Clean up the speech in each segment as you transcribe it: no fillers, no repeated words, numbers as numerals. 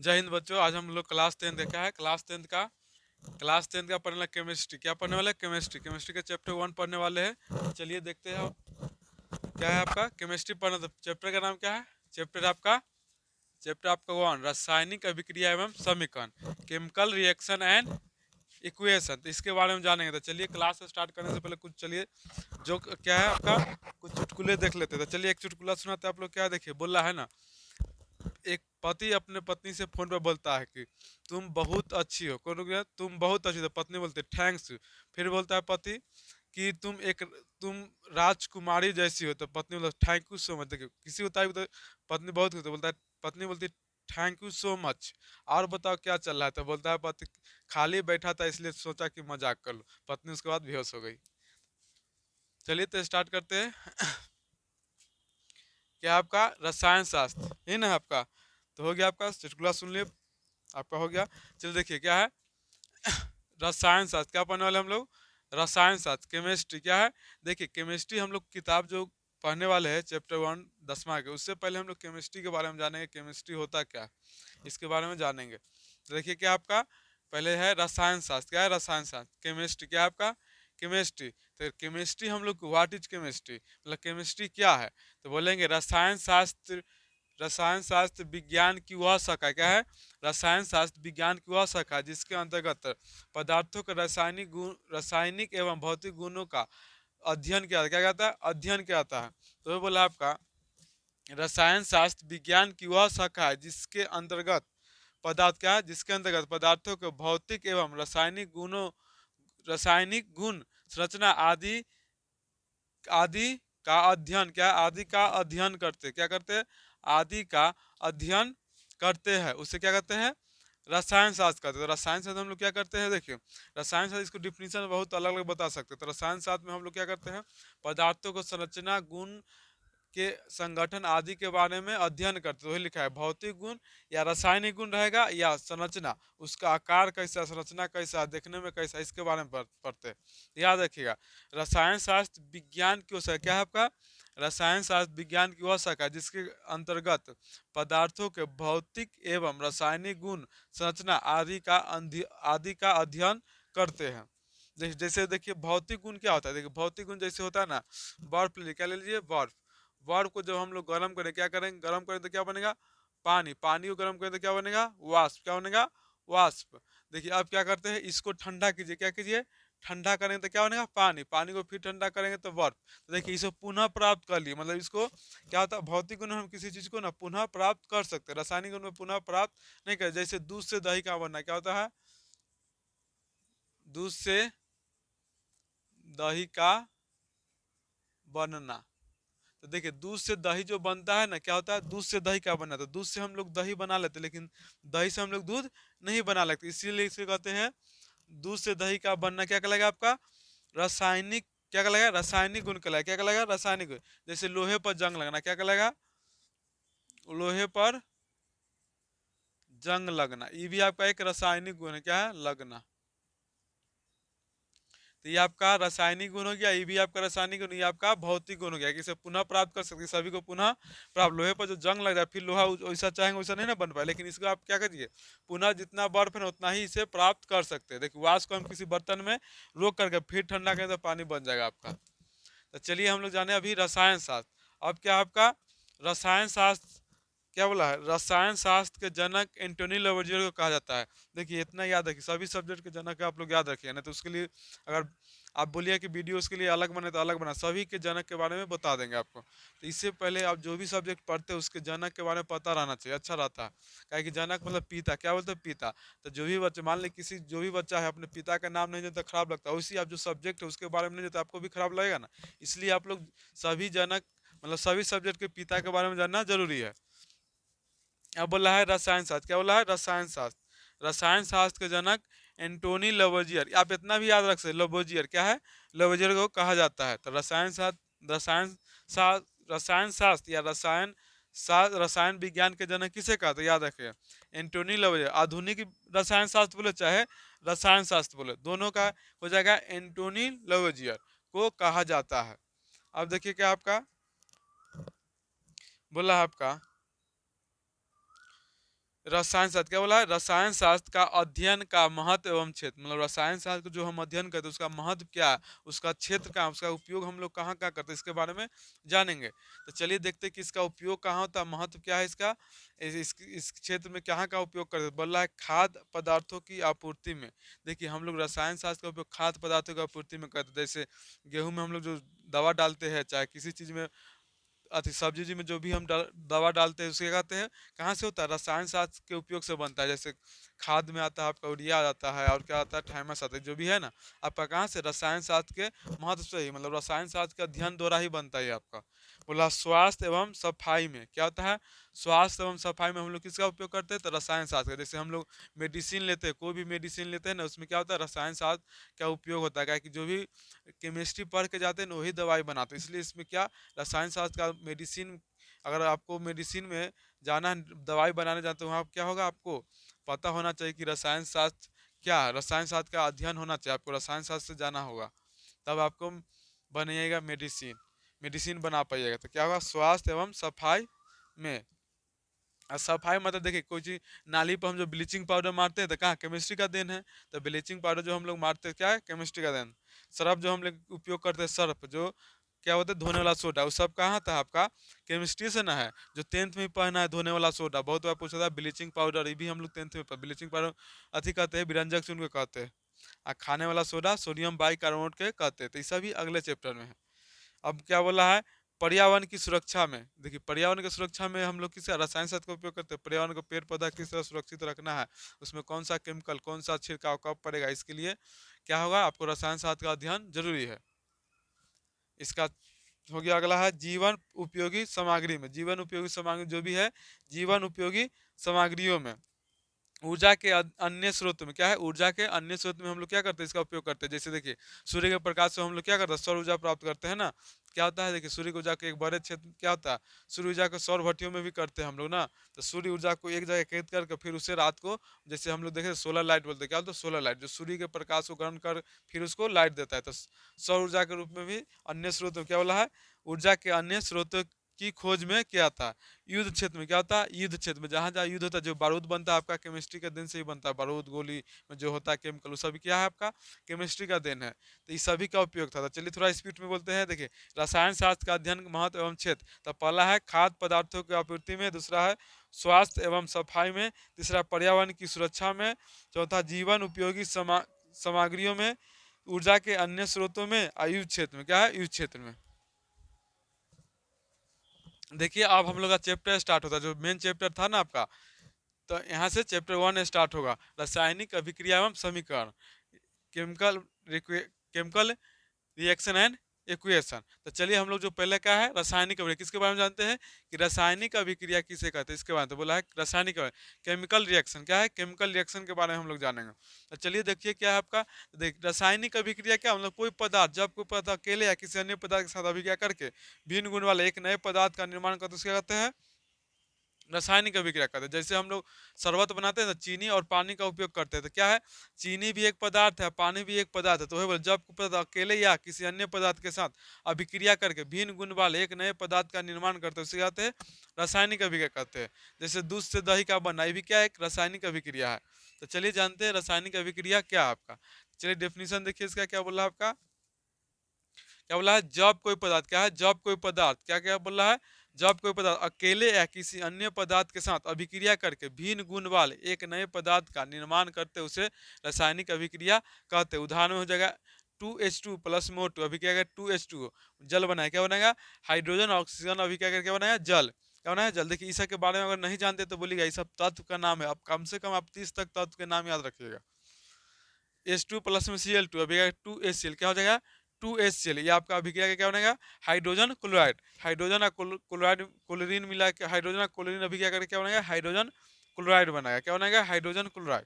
जय हिंद बच्चों। आज हम लोग क्लास 10 देखा है। क्लास 10 का पढ़ने वाला केमिस्ट्री। क्या पढ़ने वाले? केमिस्ट्री। केमिस्ट्री के चैप्टर 1 पढ़ने वाले हैं। चलिए देखते हैं क्या है आपका केमिस्ट्री पढ़ना। तो चैप्टर का नाम क्या है? चैप्टर आपका 1 रासायनिक अभिक्रिया एवं समीकरण, केमिकल रिएक्शन एंड इक्वेशन। तो इसके बारे में जानेंगे। तो चलिए क्लास स्टार्ट करने से पहले कुछ चलिए जो क्या है आपका कुछ चुटकुले देख लेते हैं। तो चलिए एक चुटकुला सुनाते हैं। आप लोग क्या देखिए, बोला है ना, एक पति अपने पत्नी से फोन पर बोलता है कि तुम बहुत अच्छी हो। कौन बोलता है? तुम बहुत अच्छी हो। तो पत्नी बोलती है थैंक्स। फिर बोलता है पति कि तुम राजकुमारी जैसी हो। तो पत्नी बोलती थैंक यू सो मच। देखिए किसी होता है तो पत्नी बहुत खुश, तो बोलता है, पत्नी बोलती थैंक यू सो मच। और बताओ क्या चल रहा है? तो बोलता है पति खाली बैठा था इसलिए सोचा कि मजाक कर लो। पत्नी उसके बाद बेहोश हो गई। चलिए तो स्टार्ट करते हैं। क्या आपका रसायन शास्त्र है ना आपका। तो हो गया आपका चुटकुला सुन लिए, आपका हो गया। चलिए देखिए क्या है रसायन शास्त्र। क्या पढ़ने वाले हम लोग? रसायन शास्त्र, केमिस्ट्री। क्या है? देखिए केमिस्ट्री हम लोग किताब जो पढ़ने वाले हैं चैप्टर 1 10वां के, उससे पहले हम लोग केमिस्ट्री के बारे में जानेंगे। केमिस्ट्री होता क्या है इसके बारे में जानेंगे। तो देखिए क्या आपका पहले है रसायन शास्त्र। क्या है रसायन शास्त्र? केमिस्ट्री। क्या है आपका? केमिस्ट्री। तो केमिस्ट्री हम लोग व्हाट इज केमिस्ट्री, मतलब केमिस्ट्री क्या है? तो बोलेंगे रसायन शास्त्र। रसायन शास्त्र विज्ञान की वह शाखा। क्या है? रसायन शास्त्र विज्ञान की वह शाखा जिसके अंतर्गत पदार्थों के रासायनिक एवं भौतिक गुणों का अध्ययन किया, क्या कहता है? अध्ययन किया जाता है। तो वो बोला आपका रसायन शास्त्र विज्ञान की वह शाखा है जिसके अंतर्गत पदार्थ, क्या है? जिसके अंतर्गत पदार्थों के भौतिक एवं रासायनिक गुण, संरचना आदि आदि का अध्ययन, क्या है? आदि का अध्ययन करते, क्या करते हैं? आदि का अध्ययन करते हैं। उसे क्या कहते हैं? रसायन शास्त्र करते हैं। तो रसायन शास्त्र हम लोग क्या करते हैं? देखिए रसायन शास्त्र, इसको डिफिनीशन बहुत अलग अलग बता सकते हैं। तो रसायन शास्त्र में हम लोग क्या करते हैं? पदार्थों को संरचना, गुण के संगठन आदि के बारे में अध्ययन करते। वही लिखा है भौतिक गुण या रासायनिक गुण रहेगा या संरचना, उसका आकार कैसा, संरचना कैसा, देखने में कैसा, इसके बारे में पढ़ते हैं। याद रखिएगा रसायन शास्त्र विज्ञान की शाखा। क्या है आपका? रसायन शास्त्र विज्ञान की वह शाखा जिसके अंतर्गत पदार्थों के भौतिक एवं रासायनिक गुण, संरचना आदि का अध्ययन करते हैं। जैसे देखिए भौतिक गुण क्या होता है। देखिए भौतिक गुण जैसे होता है ना, बर्फ ले लीजिए। क्या ले लीजिए? बर्फ। बर्फ को जब हम लोग गर्म करें, क्या करेंगे? गर्म करें तो क्या बनेगा? पानी। पानी को गर्म करें तो क्या बनेगा? वाष्प। क्या बनेगा? वाष्प। देखिए अब क्या करते हैं, इसको ठंडा कीजिए। क्या कीजिए? ठंडा करेंगे तो क्या बनेगा? पानी। पानी को फिर ठंडा करेंगे तो बर्फ। तो देखिए इसे पुनः प्राप्त कर लिए, मतलब इसको क्या होता है, भौतिक गुण में हम किसी चीज को ना पुनः प्राप्त कर सकते हैं, रासायनिक गुण में पुनः प्राप्त नहीं कर। जैसे दूध से दही का बनना, क्या होता है? दूध से दही का बनना। तो देखिए दूध से दही जो बनता है ना, क्या होता है? दूध से दही क्या बनना? तो दूध से हम लोग दही बना लेते, लेकिन दही से हम लोग दूध नहीं बना लेते। इसीलिए इसे कहते हैं दूध से दही का बनना। क्या कहलाएगा आपका? रासायनिक। क्या कहलाएगा? रासायनिक गुण कहलाएगा। क्या कहलाएगा? रासायनिक गुण। जैसे लोहे पर जंग लगना, क्या कहलाएगा? लोहे पर जंग लगना, ये भी आपका एक रासायनिक गुण है। क्या है? लगना। तो ये आपका रासायनिक गुण हो गया, ये भी आपका रासायनिक गुण, ये आपका भौतिक गुण हो गया कि इसे पुनः प्राप्त कर सकते, सभी को पुनः प्राप्त। लोहे पर जो जंग लग जाए फिर लोहा वैसा चाहेंगे वैसा नहीं ना बन पाए, लेकिन इसको आप क्या करिए, पुनः जितना बर्फ है ना उतना ही इसे प्राप्त कर सकते हैं। देखिए वाष्प को हम किसी बर्तन में रोक करके फिर ठंडा करें तो पानी बन जाएगा आपका। तो चलिए हम लोग जाने अभी रसायन शास्त्र। अब क्या आपका रसायन शास्त्र क्या बोला है? रसायन शास्त्र के जनक एंटोनी लवोजियर को कहा जाता है। देखिए इतना याद रखिए, सभी सब्जेक्ट के जनक आप लोग याद रखिए, ना तो उसके लिए अगर आप बोलिए कि वीडियो उसके लिए अलग बने तो अलग बना, सभी के जनक के बारे में बता देंगे आपको। तो इससे पहले आप जो भी सब्जेक्ट पढ़ते हैं उसके जनक के बारे में पता रहना चाहिए, अच्छा रहता है। क्या कि जनक मतलब पिता। क्या बोलते हैं? पिता। तो जो भी बच्चे, मान ली किसी जो भी बच्चा है अपने पिता का नाम नहीं जानता, खराब लगता है। उसी आप जो सब्जेक्ट है उसके बारे में नहीं जानते, आपको भी खराब लगेगा ना। इसलिए आप लोग सभी जनक, मतलब सभी सब्जेक्ट के पिता के बारे में जानना जरूरी है। अब बोला है रसायन शास्त्र। क्या बोला है? रसायन शास्त्र। रसायन शास्त्र के जनक एंटोनी लवोजियर। आप इतना भी याद रख सकते, लवोजियर क्या है? लवोजियर को कहा जाता है। तो रसायन शास्त्र या रसायन विज्ञान के जनक किसे कहा? तो याद रखिए एंटोनी लवोजियर। आधुनिक रसायन शास्त्र बोले चाहे रसायन शास्त्र बोले, दोनों का हो जाएगा एंटोनी लवोजियर को कहा जाता है। अब देखिए क्या आपका बोला है आपका रसायन शास्त्र क्या बोला है? रसायन शास्त्र का अध्ययन का महत्व एवं क्षेत्र, मतलब रसायन शास्त्र जो हम अध्ययन करते हैं उसका महत्व क्या है, उसका क्षेत्र क्या है, उसका उपयोग हम लोग कहाँ कहाँ करते हैं, इसके बारे में जानेंगे। तो चलिए देखते हैं कि इसका उपयोग कहाँ होता है, महत्व क्या है इसका, इस क्षेत्र में कहाँ का उपयोग करते हैं। बोल रहा है खाद्य पदार्थों की आपूर्ति में। देखिए हम लोग रसायन शास्त्र का उपयोग खाद्य पदार्थों की आपूर्ति में करते हैं। जैसे गेहूं में हम लोग जो दवा डालते हैं, चाहे किसी चीज़ में अति सब्जी जी में जो भी हम दवा डालते हैं उसके कहते हैं कहाँ से होता है, रसायन शास्त्र के उपयोग से बनता है। जैसे खाद में आता है आपका यूरिया आता है, और क्या आता है, थाइमस आता है, जो भी है ना आपका कहाँ से, रसायन शास्त्र के महत्व से ही, मतलब रसायन शास्त्र के अध्ययन द्वारा ही बनता है ये आपका। बोला स्वास्थ्य एवं सफाई में क्या होता है, स्वास्थ्य एवं सफाई में हम लोग किसका उपयोग करते हैं, तो रसायन शास्त्र का। जैसे हम लोग मेडिसिन लेते हैं, कोई भी मेडिसिन लेते हैं ना, उसमें क्या होता है, रसायन शास्त्र का उपयोग होता है। क्या कि जो भी केमिस्ट्री पढ़ के जाते हैं ना वही दवाई बनाते हैं, इसलिए इसमें क्या, रसायन शास्त्र का मेडिसिन, अगर आपको मेडिसिन में जाना है, दवाई बनाने जाते हो, वहाँ क्या होगा, आपको पता होना चाहिए कि रसायन शास्त्र क्या है, रसायन शास्त्र का अध्ययन होना चाहिए, आपको रसायन शास्त्र से जाना होगा, तब आपको बनिएगा मेडिसिन, मेडिसिन बना पाइएगा। तो क्या होगा, स्वास्थ्य एवं सफाई में। और सफाई मतलब देखिए कोई चीज नाली पर हम जो ब्लीचिंग पाउडर मारते हैं तो कहाँ, केमिस्ट्री का देन है। तो ब्लीचिंग पाउडर जो हम लोग मारते हैं क्या है, केमिस्ट्री का देन। सर्फ जो हम लोग उपयोग करते हैं, सर्फ जो क्या होता है, धोने वाला सोडा, वो सब कहाँ था आपका, केमिस्ट्री से ना है। जो 10th में पढ़ना है, धोने वाला सोडा, बहुत बार पूछा था। ब्लीचिंग पाउडर ये भी हम लोग 10th में ब्लीचिंग पाउडर अति कहते हैं, विरंजक से उनको कहते हैं। और खाने वाला सोडा सोडियम बाइकार्बोनेट के कहते हैं। तो ये सभी अगले चैप्टर में है। अब क्या बोला है, पर्यावरण की सुरक्षा में। देखिए पर्यावरण की सुरक्षा में हम लोग किस रसायन शास्त्र का उपयोग करते हैं, पर्यावरण को पेड़ पौधा किस तरह सुरक्षित रखना है, उसमें कौन सा केमिकल, कौन सा छिड़काव कब पड़ेगा, इसके लिए क्या होगा, आपको रसायन शास्त्र का अध्ययन जरूरी है। इसका हो गया। अगला है जीवन उपयोगी सामग्री में। जीवन उपयोगी सामग्री जो भी है, जीवन उपयोगी सामग्रियों में ऊर्जा के अन्य स्रोत में क्या है, ऊर्जा के अन्य स्रोत में हम लोग क्या करते हैं, इसका उपयोग करते हैं। जैसे देखिए सूर्य के प्रकाश से हम लोग क्या करते हैं, सौर ऊर्जा प्राप्त करते हैं ना। क्या होता है, देखिए सूर्य ऊर्जा के एक बड़े क्षेत्र क्या होता है, सूर्य ऊर्जा को सौर भट्टियों में भी करते हैं हम लोग ना। तो सूर्य ऊर्जा को एक जगह एकत्रित करके फिर उसे रात को, जैसे हम लोग देखे सोलर लाइट बोलते हैं, क्या होता है, सोलर लाइट जो सूर्य के प्रकाश को ग्रहण कर फिर उसको लाइट देता है। तो सौर ऊर्जा के रूप में भी अन्य स्रोत में क्या बोला है, ऊर्जा के अन्य स्रोतों की खोज में क्या था, युद्ध क्षेत्र में क्या होता है, युद्ध क्षेत्र में जहाँ जहाँ युद्ध होता है, जो बारूद बनता है आपका केमिस्ट्री के दिन से ही बनता है, बारूद गोली में जो होता है केमिकल, वो सभी क्या है आपका केमिस्ट्री का देन है। तो इस सभी का उपयोग था। तो चलिए थोड़ा स्पीड में बोलते हैं। देखिए रसायन शास्त्र का अध्ययन महत्व एवं क्षेत्र, तो पहला है खाद्य पदार्थों की आपूर्ति में, दूसरा है स्वास्थ्य एवं सफाई में, तीसरा पर्यावरण की सुरक्षा में, चौथा जीवन उपयोगी सामग्रियों में, ऊर्जा के अन्य स्रोतों में, आयुष क्षेत्र में, क्या है, युद्ध क्षेत्र में। देखिए अब हम लोग का चैप्टर स्टार्ट होता है, जो मेन चैप्टर था ना आपका, तो यहाँ से चैप्टर 1 स्टार्ट होगा, रासायनिक अभिक्रिया एवं समीकरण, chemical chemical reaction and equation. तो चलिए हम लोग जो पहले का है रासायनिक अभिक्रिया, किसके बारे में जानते हैं कि रासायनिक अभिक्रिया किसे कहते हैं, इसके बारे में तो बोला है रासायनिक केमिकल रिएक्शन, क्या है, केमिकल रिएक्शन के बारे में हम लोग जानेंगे। तो चलिए देखिए क्या है आपका, देख रासायनिक अभिक्रिया क्या, मतलब कोई पदार्थ, जब कोई पदार्थ अकेले या किसी अन्य पदार्थ के साथ अभिक्रिया करके भिन्न गुण वाले एक नए पदार्थ का निर्माण करते उसके कहते हैं रासायनिक अभिक्रिया करते हैं। जैसे हम लोग शरबत बनाते हैं तो चीनी और पानी का उपयोग करते हैं, तो क्या है, चीनी भी एक पदार्थ है, पानी भी एक पदार्थ है। तो वही बोले जब पदार्थ अकेले या किसी अन्य पदार्थ के साथ अभिक्रिया करके भिन्न गुण वाले एक नए पदार्थ का निर्माण करते हैं उसे कहते हैं रासायनिक अभिक्रिया करते हैं। जैसे दूध से दही का बनना, ये भी क्या है, एक रासायनिक अभिक्रिया है। तो चलिए जानते हैं रासायनिक अभिक्रिया क्या है आपका। चलिए डेफिनेशन देखिए इसका, क्या बोला आपका, क्या बोला है, जब कोई पदार्थ, क्या है, जब कोई पदार्थ, क्या क्या बोला है, जब कोई पदार्थ अकेले या किसी अन्य पदार्थ के साथ अभिक्रिया करके भिन्न गुण वाले एक नए पदार्थ का निर्माण करते उसे रासायनिक अभिक्रिया कहते हैं। उदाहरण में हो जाएगा 2H2 प्लस MO2 अभिक्रिया कर 2H2 जल बनाए, क्या बनाएगा, हाइड्रोजन ऑक्सीजन अभिक्रिया करके क्या बनाएगा, जल, क्या बनाया, जल। देखिए इस सब के बारे में अगर नहीं जानते तो बोलिएगा, इस सब तत्व का नाम है, अब कम से कम आप 30 तक तत्व के नाम याद रखिएगा। H2 प्लस में Cl2 अभिक्रिया 2HCl, क्या हो जाएगा, 2HCl, ये आपका अभिक्रिया का क्या बनेगा, हाइड्रोजन क्लोराइड, हाइड्रोजन और क्लोराइड क्लोरीन मिला के हाइड्रोजन और क्लोरीन अभिक्रिया करके क्या बनेगा, हाइड्रोजन क्लोराइड बनाएगा, क्या बनेगा, हाइड्रोजन क्लोराइड।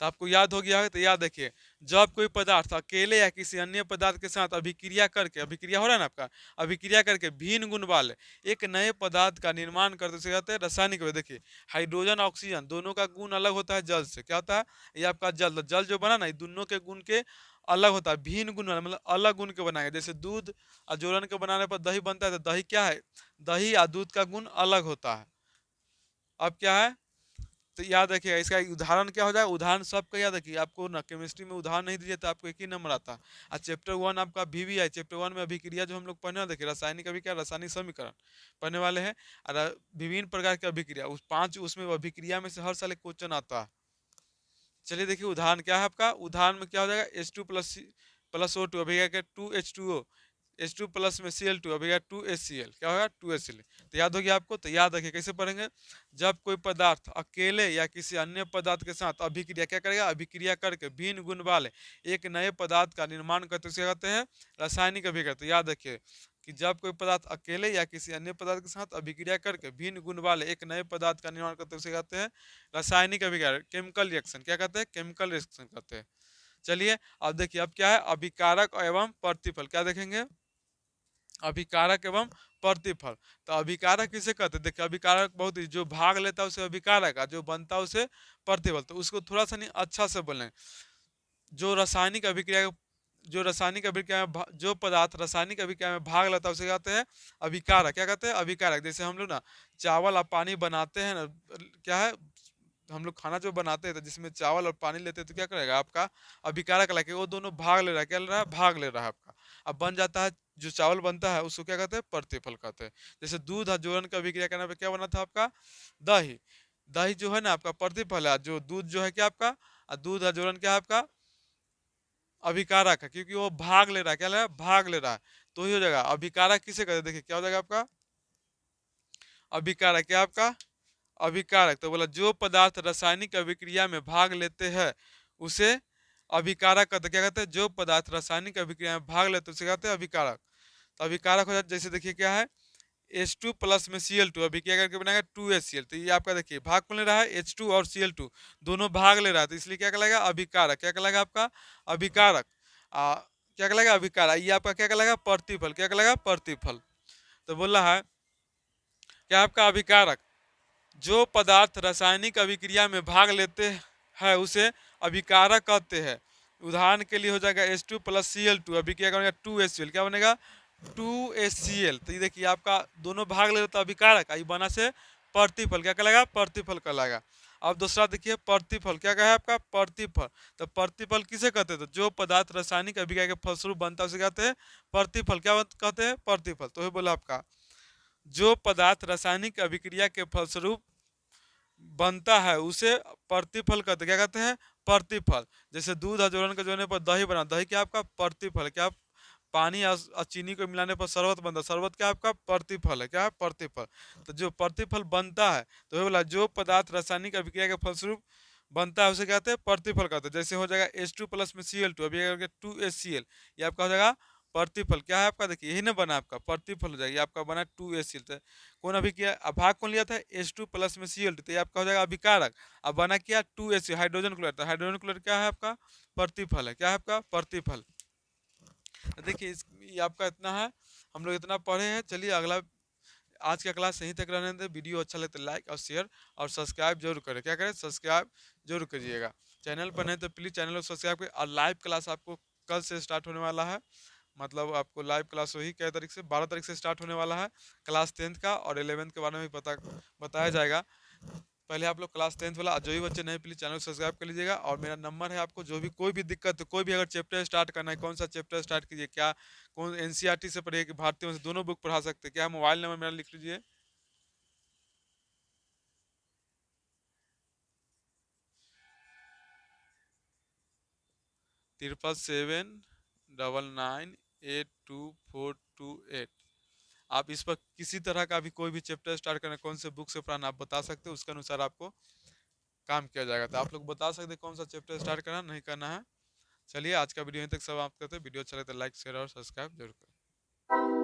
तो आपको याद हो गया है, तो याद रखिए, जब कोई पदार्थ अकेले या किसी अन्य पदार्थ के साथ अभिक्रिया करके, अभिक्रिया हो रहा है ना आपका, अभिक्रिया करके भिन्न गुण वाले एक नए पदार्थ का निर्माण करते उसे कहते हैं रासायनिक। देखिए हाइड्रोजन ऑक्सीजन दोनों का गुण अलग होता है जल से, क्या होता है, ये आपका जल, जल जो बना ना, दोनों के गुण के अलग होता है, भिन्न गुण वाला, मतलब अलग गुण के बनाएंगे। जैसे दूध और जोरन के बनाने पर दही बनता है, तो दही क्या है, दही और दूध का गुण अलग होता है। अब क्या है, तो याद रखिएगा, इसका एक उदाहरण क्या हो जाए, उदाहरण सबका याद रखिए। आपको ना केमिस्ट्री में उदाहरण नहीं दीजिए तो आपको एक ही नंबर आता है। और चैप्टर 1 आपका VVI, चैप्टर 1 में अभिक्रिया जो हम लोग पढ़ने वाले, देखिए रासायनिक अभिक्रिया, रासायनिक समीकरण पढ़ने वाले हैं। और विभिन्न प्रकार की अभिक्रिया, उस 5 उसमें अभिक्रिया में से हर साल एक क्वेश्चन आता है। चलिए देखिए उदाहरण क्या है आपका, उदाहरण में क्या हो जाएगा, H2 प्लस O2 अभिक्रिया के 2H2O, H2 प्लस में Cl2 अभिक्रिया 2HCl, क्या होगा 2HCl। तो याद हो गया आपको, तो याद रखिए कैसे पढ़ेंगे। जब कोई पदार्थ अकेले या किसी अन्य पदार्थ के साथ अभिक्रिया क्या करेगा, अभिक्रिया करके भिन्न गुण वाले एक नए पदार्थ का निर्माण करते उसे कहते हैं रासायनिक अभिक्रिया। तो याद रखिए कि जब कोई पदार्थ अकेले या किसी अन्य पदार्थ के साथ अभिक्रिया करके भिन्न गुण वाले एक नए पदार्थ का निर्माण करते उसे कहते हैं रासायनिक अभिक्रिया, केमिकल रिएक्शन। क्या कहते हैं, केमिकल रिएक्शन कहते हैं। चलिए अब देखिए, अब क्या है, अभिकारक एवं प्रतिफल। क्या देखेंगे, अभिकारक एवं प्रतिफल। तो अभिकारक किसे कहते हैं, देखिए अभिकारक बहुत ही, जो भाग लेता है उसे अभिकारक, जो बनता है उसे प्रतिफल। तो उसको थोड़ा सा नहीं अच्छा से बोलें, जो रासायनिक अभिक्रिया, जो रासायनिक अभिक्रिया में जो पदार्थ रासायनिक अभिक्रिया में भाग लेता है उसे कहते हैं अभिकारक। क्या कहते हैं, अभिकारक। जैसे हम लोग ना चावल और पानी बनाते हैं ना, क्या है, हम लोग खाना जो बनाते हैं तो जिसमें चावल और पानी लेते हैं तो क्या करेगा आपका अभिकारक लगे, वो दोनों भाग ले रहा है, क्या ले रहा है, भाग ले रहा है आपका। अब बन जाता है, जो चावल बनता है उसको क्या कहते हैं, प्रतिफल कहते हैं। जैसे दूध और जोरन का अभिक्रिया करने पे क्या बना था आपका, दही। दही जो है ना आपका प्रतिफल है, जो दूध जो है क्या आपका, दूध और जोरन क्या है आपका अभिकारक है, क्योंकि वो भाग ले रहा है, क्या ले रहा है, भाग ले रहा है। तो ही हो जाएगा अभिकारक किसे कहते हैं, देखिए क्या हो जाएगा आपका अभिकारक, क्या आपका अभिकारक। तो बोला जो पदार्थ रासायनिक अभिक्रिया में भाग लेते हैं उसे अभिकारक कहते हैं। क्या कहते हैं, जो पदार्थ रासायनिक अभिक्रिया में भाग लेते हैं उसे कहते हैं अभिकारक। तो अभिकारक हो जाता है, जैसे देखिए क्या है, H2 प्लस में Cl2 अभिक्रिया करके बनाएगा 2HCl। तो ये आपका देखिए भाग कौन ले रहा है, H2 और Cl2 दोनों भाग ले रहा है, तो इसलिए क्या कहलाएगा अभिकारक। क्या कहलाएगा आपका अभिकारक, क्या कहलाएगा अभिकारक। ये आपका क्या कहलाएगा प्रतिफल, क्या कहलाएगा प्रतिफल। तो बोल रहा है क्या आपका अभिकारक, जो पदार्थ रासायनिक अभिक्रिया में भाग लेते हैं उसे अभिकारक कहते हैं। उदाहरण के लिए हो जाएगा H2 प्लस Cl2 अभिक्रिया करेगा 2HCl, क्या बनेगा 2HCl। तो ये देखिए आपका दोनों भाग ले लेता अभिकारक, ये बना से प्रतिफल, क्या कहलाएगा प्रतिफल कहलाएगा। अब दूसरा देखिए प्रतिफल, क्या कहा है आपका प्रतिफल। तो प्रतिफल किसे कहते हैं, तो जो पदार्थ रासायनिक अभिक्रिया के फलस्वरूप बनता है उसे कहते हैं प्रतिफल। क्या कहते हैं प्रतिफल। तो ये बोला आपका जो पदार्थ रासायनिक अभिक्रिया के फलस्वरूप बनता है उसे प्रतिफल कहते हैं। क्या कहते हैं प्रतिफल। जैसे दूध और जोरन के जोड़ने पर दही बना, दही क्या आपका प्रतिफल। क्या पानी और चीनी को मिलाने पर शरबत बनता है, शरबत क्या आपका प्रतिफल है, क्या है प्रतिफल। तो जो प्रतिफल बनता है, तो ये बोला जो पदार्थ रासायनिक अभिक्रिया के फलस्वरूप बनता है उसे कहते हैं प्रतिफल कहते हैं। जैसे हो जाएगा H2 प्लस में Cl2 अभी 2HCl, ये आपका हो जाएगा प्रतिफल। क्या है आपका, देखिए यही ना बना आपका प्रतिफल हो जाएगा, आपका बना 2HCl। तो कौन अभी किया, भाग कौन लिया था H2 प्लस में Cl2, तो ये आपका हो जाएगा अभिकारक। अब बना क्या 2HCl हाइड्रोजन क्लोराइड, तो हाइड्रोजन क्लोराइड क्या है आपका प्रतिफल है, क्या है आपका प्रतिफल। देखिए ये आपका इतना है, हम लोग इतना पढ़े हैं। चलिए अगला, आज का क्लास यहीं तक रहने दें। वीडियो अच्छा लगे तो लाइक और शेयर और सब्सक्राइब जरूर करें। क्या करें, सब्सक्राइब जरूर करिएगा। चैनल पर नहीं तो प्लीज़ चैनल को सब्सक्राइब करें। और लाइव क्लास आपको कल से स्टार्ट होने वाला है, मतलब आपको लाइव क्लास वही क्या तारीख से 12 तारीख से स्टार्ट होने वाला है। क्लास 10th का और 11th के बारे में भी बताया जाएगा। पहले आप लोग क्लास 10th वाला, जो भी बच्चे नहीं प्लीज चैनल को सब्सक्राइब कर लीजिएगा। और मेरा नंबर है, आपको जो भी कोई भी दिक्कत है, कोई भी अगर चैप्टर स्टार्ट करना है, कौन सा चैप्टर स्टार्ट कीजिए, क्या कौन NCERT से पढ़िए कि भारतीय से दोनों बुक पढ़ा सकते हैं, क्या मोबाइल नंबर मेरा लिख लीजिए 777998248। आप इस पर किसी तरह का भी कोई भी चैप्टर स्टार्ट करना, कौन से बुक से पढ़ाना आप बता सकते हो, उसके अनुसार आपको काम किया जाएगा। तो आप लोग बता सकते हैं कौन सा चैप्टर स्टार्ट करना नहीं करना है। चलिए आज का वीडियो यहीं तक समाप्त करते हैं। वीडियो अच्छा लगे तो लाइक शेयर और सब्सक्राइब जरूर करें।